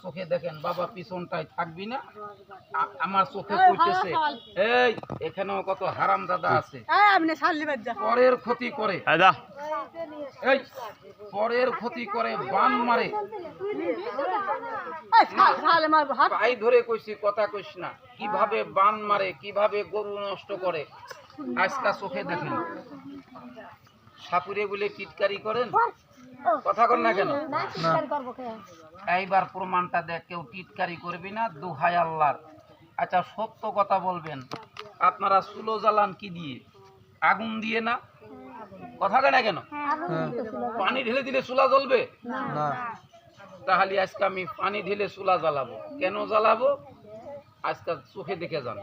চোখে দেখেন বাবা, পিছনটায় থাকবি না? আমার চোখে কইতেছে এই এখানেও কত হারামজাদা আছে, পরের ক্ষতি করে, এই পরের ক্ষতি করে, বান মারে। পাই ধরে কইছি, কথা কইস না। কিভাবে বান মারে, কিভাবে গরু নষ্ট করে, আজকা চোখে দেখেন। সাপুরে বলে টিটকারি করেন, কথা কর না কেন? এইবার প্রমাণটা দেখ, কেউ টিটকারি করবি না, দোহাই আল্লাহর। আচ্ছা সত্য কথা বলবেন, আপনারা চুলো জ্বালান কি দিয়ে? আগুন দিয়ে না? কথা কেন কেন? পানি ঢেলে দিলে চুলা জ্বলবে না। তাহলে আজকে আমি পানি ঢেলে চুলা জ্বালাবো। কেন জ্বালাবো? আজকে চোখে দেখে যান।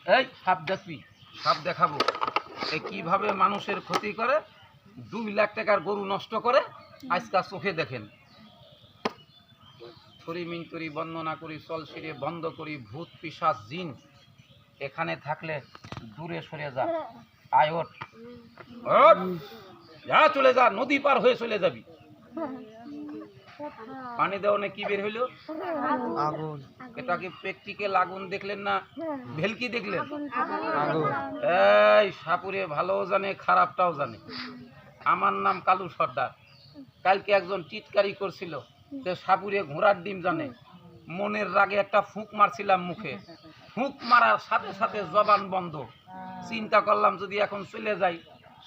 এই সাপ দেখবি, সাপ দেখাবো। এই কিভাবে মানুষের ক্ষতি করে, 2 লাখ টাকার গরু নষ্ট করে, আজকে চোখে দেখেন। থরি মিনতরি বন্দনা করি, চল সিরে বন্ধ করি, ভূত পিশাচ জিন এখানে থাকলে দূরে সরে যা। আয় ওঠ, ওঠ, যা, চলে যা, নদী পার হয়ে চলে যাবি। পানি দেওয়া কি বের হইল? আগুন। এটা কি প্র্যাকটিক্যাল আগুন দেখলেন না ভেলকি দেখলেন? আগুন। এই সাপুরে ভালো জানে, খারাপটাও জানে। আমার নাম কালু সর্দার। কালকে একজন টিটকারি করছিল, সে সাপুরে ঘোড়ার ডিম জানে। মনের রাগে একটা ফুঁক মারছিলাম মুখে, ফুঁক মারার সাথে সাথে জবান বন্ধ। চিন্তা করলাম যদি এখন চলে যাই,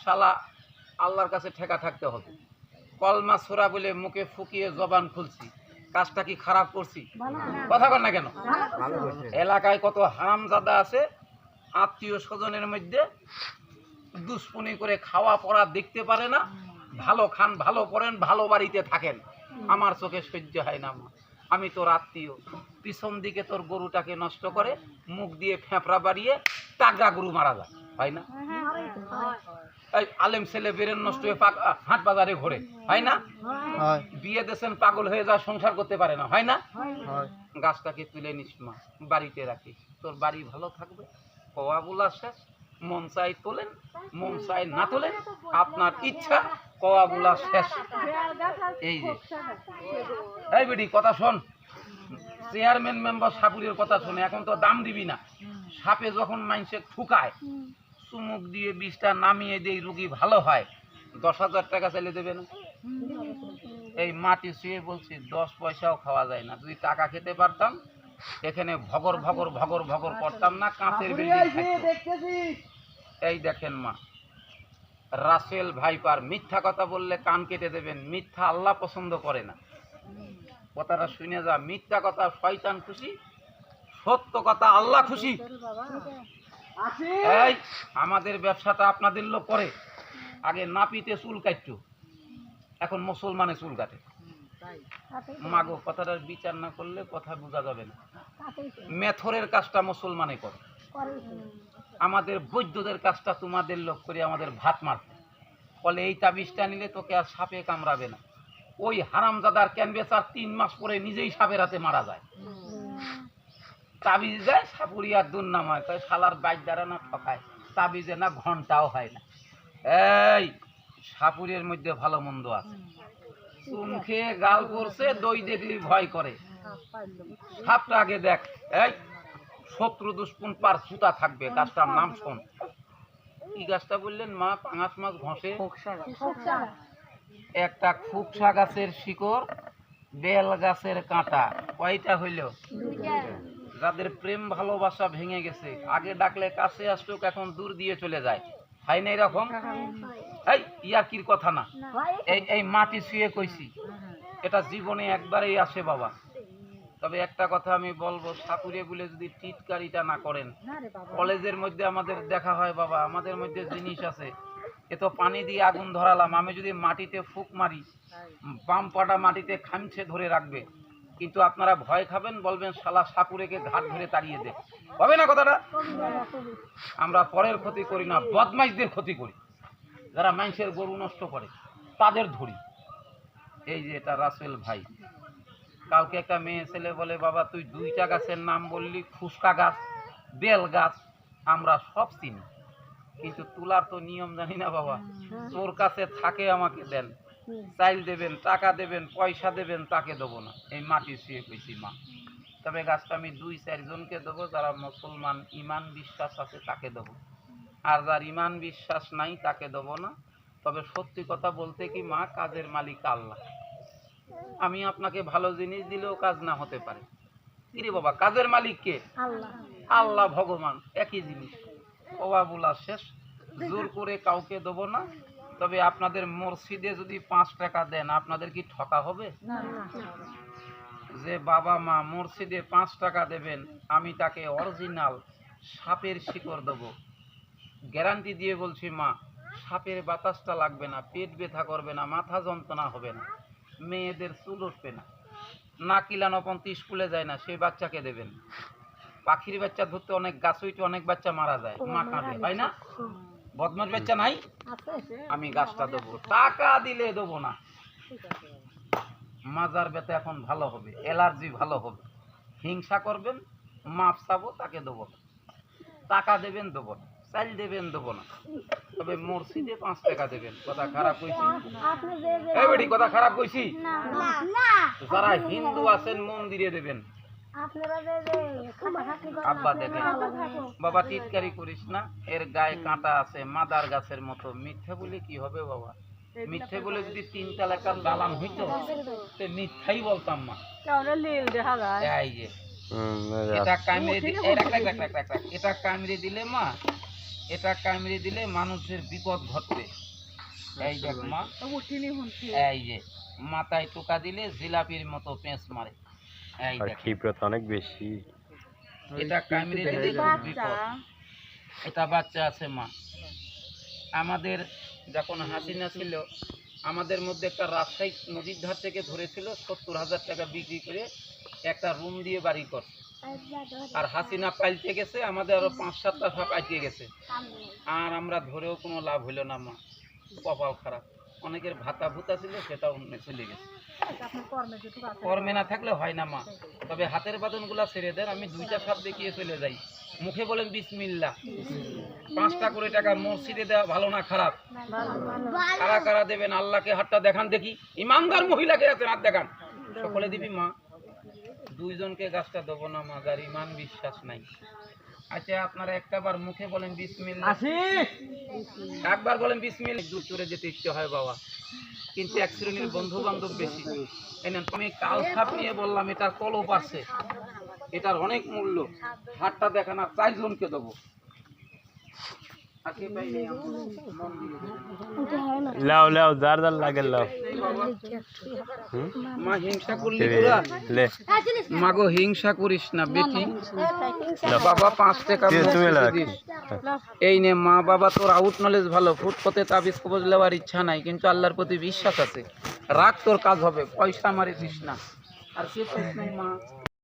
শালা আল্লাহর কাছে ঠেকা থাকতে হবে। কলমা ছোড়া বলে মুখে ফুকিয়ে জবান খুলছি। কাজটা কি খারাপ করছি? কথা কর না কেন? এলাকায় কত হারামজাদা আছে, আত্মীয় স্বজনের মধ্যে দুষ্পুনি করে খাওয়া পড়া দেখতে পারে না। ভালো খান, ভালো পড়েন, ভালো বাড়িতে থাকেন। আমার চোখে সহ্য হয় না। আমি তোর আত্মীয়, পিছন দিকে তোর গরুটাকে নষ্ট করে মুখ দিয়ে ফেঁপড়া বাড়িয়ে টাগরা গরু মারা যায়, হয় না? এই আলেম ছেলে বেরেন নষ্ট হয়ে হাট বাজারে ঘোরে, হয় না? বিয়ে দেশেন পাগল হয়ে যা, সংসার করতে পারে না, হয় না? গাছটাকে তুলে নিস মা, বাড়িতে রাখিস, তোর বাড়ি ভালো থাকবে। কওয়া বলা শেষ। মন চাই তোলেন, মন চাই না তোলেন, আপনার ইচ্ছা। কওয়া বলা শেষ। এই যে এই বেটি কথা শোন, চেয়ারম্যান মেম্বার সাপুরের কথা শোনে। এখন তো দাম দিবি না। সাপে যখন মানুষে ঠুকায়, চুমুক দিয়ে 20টা নামিয়ে দিয়ে রুগী ভালো হয়, 10,000 টাকা চাইলে দেবে না? এই মাটি শুয়ে বলছি 10 পয়সাও খাওয়া যায় না। যদি টাকা খেতে পারতাম, এখানে ভগর ভগর ভগর ভগর করতাম না, কাঁচের বিল্ডিং। এই দেখেন মা, রাসেল ভাইপার। মিথ্যা কথা বললে কান কেটে দেবেন। মিথ্যা আল্লাহ পছন্দ করে না। কথাটা শুনে যা। মিথ্যা কথা শয়তান খুশি, সত্য কথা আল্লাহ খুশি। এই আমাদের ব্যবসাটা আপনাদের লোক করে। আগে নাপিতে চুল কাটতো, এখন মুসলমানে চুল কাটে। মাগো, কথাটার বিচার না করলে কথা বোঝা যাবে না। মেথরের কাজটা মুসলমানে করে, আমাদের বৈদ্যদের কাজটা তোমাদের লোক করে আমাদের ভাত মারতে বলে। এই তাবিজটা নিলে তোকে আর সাপে কামড়াবে না। ওই হারামজাদার ক্যানভেসার 3 মাস পরে নিজেই সাপের হাতে মারা যায়। তাবিজ দেয়, সাপুরিয়ার দুর্নামায় তাই শালার বাইক দ্বারা না ঠকায়, তাবিজে না ঘন্টাও হয় না। এই সাপুরের মধ্যে ভালো মন্দ আছে। চুন খেয়ে গাল করছে, দই দেখলি ভয় করে। সাপটা আগে দেখ। এই শত্রু দুষ্পুন পার সুতা থাকবে। গাছটার নাম শোন। কি গাছটা বললেন মা? পাঙাশ মাছ ঘষে। একটা খুকসা গাছের শিকড়, বেল গাছের কাঁটা। কয়টা হইল? যাদের প্রেম ভালোবাসা ভেঙে গেছে, আগে ডাকলে কাছে আসুক, এখন দূর দিয়ে চলে যায়, হয় না এরকম? এই ইয়াকির কথা না, এই মাটি শুয়ে কইছি, এটা জীবনে একবারেই আসে বাবা। তবে একটা কথা আমি বলবো, সাপুরে বলে যদি টিটকারিটা না করেন। কলেজের মধ্যে আমাদের দেখা হয় বাবা, আমাদের মধ্যে জিনিস আছে। এ তো পানি দিয়ে আগুন ধরালাম, আমি যদি মাটিতে ফুক মারি, বাম পাটা মাটিতে খামছে ধরে রাখবে। কিন্তু আপনারা ভয় খাবেন, বলবেন শালা সাপুরেকে ঘাট ধরে তাড়িয়ে দে। হবে না কথাটা? আমরা পরের ক্ষতি করি না, বদমাইশদের ক্ষতি করি। যারা মানুষের গরু নষ্ট করে তাদের ধরি। এই যে এটা রাসেল ভাই। কালকে একটা মেয়ে ছেলে বলে, বাবা তুই 2টা গাছের নাম বললি, ফুসকা গাছ, বেল গাছ, আমরা সব চিনি, কিন্তু তুলার তো নিয়ম জানি না বাবা। তোর কাছে থাকে আমাকে দেন, চাইল দেবেন, টাকা দেবেন, পয়সা দেবেন, তাকে দেবো না। এই মাটি শুয়ে কইছি মা। তবে গাছটা আমি 2-4 জনকে দেবো, যারা মুসলমান ইমান বিশ্বাস আছে তাকে দেবো। আর যার ইমান বিশ্বাস নাই তাকে দেবো না। তবে সত্যি কথা বলতে কি মা, কাজের মালিক আল্লাহ। আমি আপনাকে ভালো জিনিস দিলেও কাজ না হতে পারে। কিরে বাবা, কাজের মালিক কে? আল্লাহ, ভগবান, একই জিনিস। ওবা বলা শেষ। জোর করে কাউকে দেবো না। তবে আপনাদের মসজিদে যদি 5 টাকা দেন, আপনাদের কি ঠকা হবে? যে বাবা মা মসজিদে 5 টাকা দেবেন, আমি তাকে অরিজিনাল সাপের শিকড় দেবো। গ্যারান্টি দিয়ে বলছি মা, সাপের বাতাসটা লাগবে না, পেট ব্যথা করবে না, মাথা যন্ত্রণা হবে না, মেয়েদের চুল উঠবে না, না কিলানো পন্থী স্কুলে যায় না, সেই বাচ্চাকে দেবেন। পাখির বাচ্চা ধরতে অনেক গাছ হইতে অনেক বাচ্চা মারা যায়, মা কাঁদে, তাই না? বদমাশ বাচ্চা নাই, আমি গাছটা দেবো। টাকা দিলে দেবো না। মাজার ব্যথা এখন ভালো হবে, অ্যালার্জি ভালো হবে। হিংসা করবেন, মাপ চাবো, তাকে দেবো না। টাকা দেবেন, দেবো না। চাইল দেবেন, দেবো না। তবে মসজিদে 5 টাকা দেবেন। কথা খারাপ কইছি? এই বেটি, কথা খারাপ কইছি? যারা হিন্দু আছেন মন্দিরে দেবেন। আব্বা দেখেন বাবা, টিটকারি করিস না, এর গায়ে কাঁটা আছে, মাদার গাছের মতো। মিথ্যে বলে কি হবে বাবা? মিথ্যে বলে যদি 3 তালাকার দালান হইতো, তো মিথ্যাই বলতাম মা। এই যে এটা কামড়ে দিলে, এটা কামড়ে দিলে মা, এটা কামড়ে দিলে মানুষের বিপদ ঘটবে। এই দেখ মা, এই যে মাথায় টোকা দিলে জিলাপির মতো পেঁচ মারে। এই দেখ, অনেক বেশি। এটা কামড়ে দিলে বিপদ। এটা বাচ্চা আছে মা। আমাদের যখন হাসিনা ছিল, আমাদের মধ্যে একটা রাজশাহী নদীর ধার থেকে ধরেছিল, 70,000 টাকা বিক্রি করে একটা রুম দিয়ে বাড়ি করছে। আর হাসিনা পাল্টে গেছে, আমাদের আরো 5-7টা সাপ আটকে গেছে। আর আমরা ধরেও কোনো লাভ হইল না মা, কপাল খারাপ। অনেকের ভাতা ভুতা ছিল, সেটাও চলে গেছে। কর্মে না থাকলে হয় না মা। তবে হাতের বাদনগুলা ছেড়ে দেন, আমি 2টা সাপ দেখিয়ে চলে যাই। মুখে বলেন বিসমিল্লাহ। 5টা করে টাকা মসজিদে দেওয়া ভালো না খারাপ? কারা কারা দেবেন আল্লাহকে হাতটা দেখান দেখি। ইমানদার মহিলাকে আছেন, হাত দেখান। সকলে দিবি মা। 2 জনকে গাছটা দেবো না মা, যার ইমান বিশ্বাস নাই। আচ্ছা, আপনারা একটাবার মুখে বলেন বিসমিল্লাহ, একবার বলেন বিসমিল্লাহ। দূর চলে যেতে ইচ্ছে হয় বাবা, কিন্তু এক শ্রেণীর বন্ধু বান্ধব বেশি। আমি কাল সাপ নিয়ে বললাম, এটার কলপ আছে, এটার অনেক মূল্য। হাতটা দেখান, আর 4 জনকে দেবো। লাও লাও, যার যার লাগে লাও। মা হিংসা করলি পুরা? মাগো হিংসা করিস না বেটি। বাবা 5 টাকা দিস। এই নে মা, বাবা তোর আউট নলেজ ভালো, ফুটপথে তাবিজ কবজ লেওয়ার ইচ্ছা নাই, কিন্তু আল্লাহর প্রতি বিশ্বাস আছে। রাখ, তোর কাজ হবে। পয়সা মারিস না। আর কে চাইছ নাই মা?